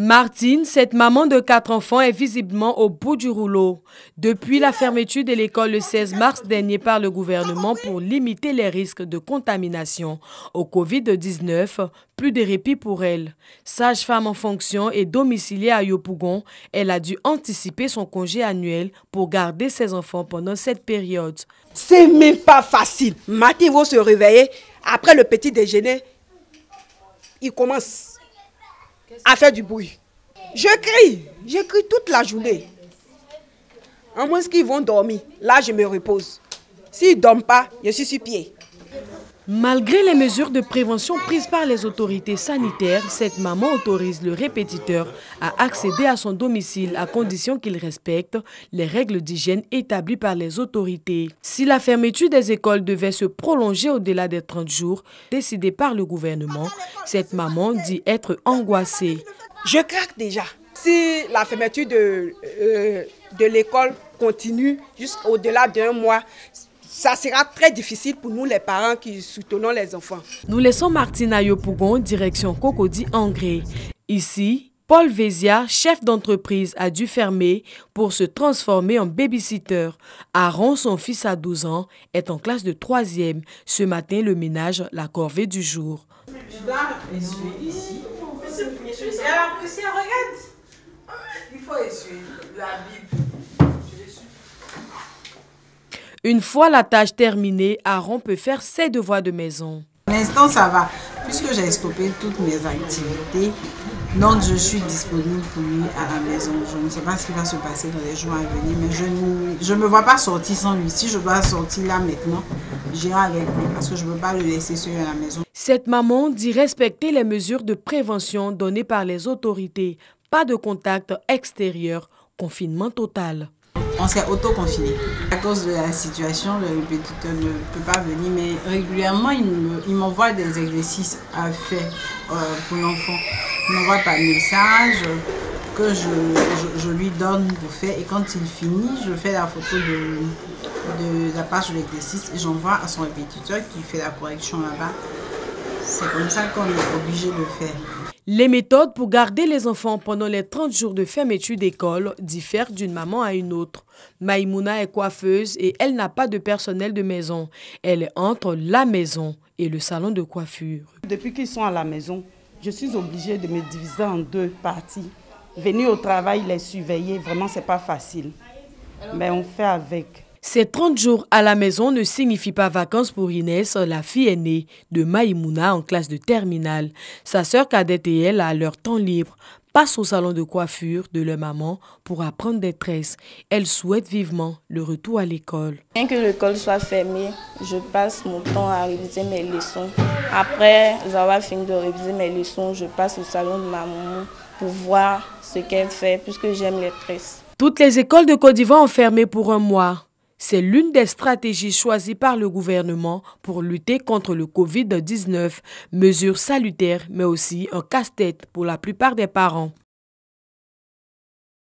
Martine, cette maman de 4 enfants, est visiblement au bout du rouleau. Depuis la fermeture de l'école le 16 mars dernier par le gouvernement pour limiter les risques de contamination au Covid-19, plus de répit pour elle. Sage-femme en fonction et domiciliée à Yopougon, elle a dû anticiper son congé annuel pour garder ses enfants pendant cette période. C'est même pas facile. Matin, ils vont se réveiller. Après le petit déjeuner, ils commencent à faire du bruit. Je crie toute la journée. En moins qu'ils vont dormir, là je me repose. S'ils ne dorment pas, je suis sur pied. Malgré les mesures de prévention prises par les autorités sanitaires, cette maman autorise le répétiteur à accéder à son domicile à condition qu'il respecte les règles d'hygiène établies par les autorités. Si la fermeture des écoles devait se prolonger au-delà des 30 jours décidés par le gouvernement, cette maman dit être angoissée. Je craque déjà. Si la fermeture de l'école continue jusqu'au-delà d'un mois, ça sera très difficile pour nous les parents qui soutenons les enfants. Nous laissons Martine à Yopougon, direction Cocody-Angré. Ici, Paul Vézia, chef d'entreprise, a dû fermer pour se transformer en babysitter. Aaron, son fils à 12 ans, est en classe de 3e. Ce matin, le ménage, la corvée du jour. Je dois essuyer ici. Elle a poussière, regarde. Il faut essuyer la Bible. Une fois la tâche terminée, Aaron peut faire ses devoirs de maison. Pour l'instant, ça va. Puisque j'ai stoppé toutes mes activités, donc je suis disponible pour lui à la maison. Je ne sais pas ce qui va se passer dans les jours à venir, mais je ne me vois pas sortir sans lui. Si je dois sortir là maintenant, j'irai avec lui parce que je ne peux pas le laisser seul à la maison. Cette maman dit respecter les mesures de prévention données par les autorités. Pas de contact extérieur, confinement total. On s'est auto-confiné. À cause de la situation, le répétiteur ne peut pas venir, mais régulièrement, il m'envoie des exercices à faire pour l'enfant. Il m'envoie par message que je lui donne pour faire. Et quand il finit, je fais la photo de la page de l'exercice et j'envoie à son répétiteur qui fait la correction là-bas. C'est comme ça qu'on est obligé de faire. Les méthodes pour garder les enfants pendant les 30 jours de fermeture d'école diffèrent d'une maman à une autre. Maïmouna est coiffeuse et elle n'a pas de personnel de maison. Elle est entre la maison et le salon de coiffure. Depuis qu'ils sont à la maison, je suis obligée de me diviser en 2 parties. Venir au travail, les surveiller, vraiment, c'est pas facile. Mais on fait avec. Ces 30 jours à la maison ne signifient pas vacances pour Inès, la fille aînée de Maïmouna en classe de terminale. Sa sœur cadette et elle, à leur temps libre, passent au salon de coiffure de leur maman pour apprendre des tresses. Elle souhaite vivement le retour à l'école. Bien que l'école soit fermée, je passe mon temps à réviser mes leçons. Après avoir fini de réviser mes leçons, je passe au salon de ma maman pour voir ce qu'elle fait puisque j'aime les tresses. Toutes les écoles de Côte d'Ivoire ont fermé pour un mois. C'est l'une des stratégies choisies par le gouvernement pour lutter contre le Covid-19. Mesure salutaire, mais aussi un casse-tête pour la plupart des parents.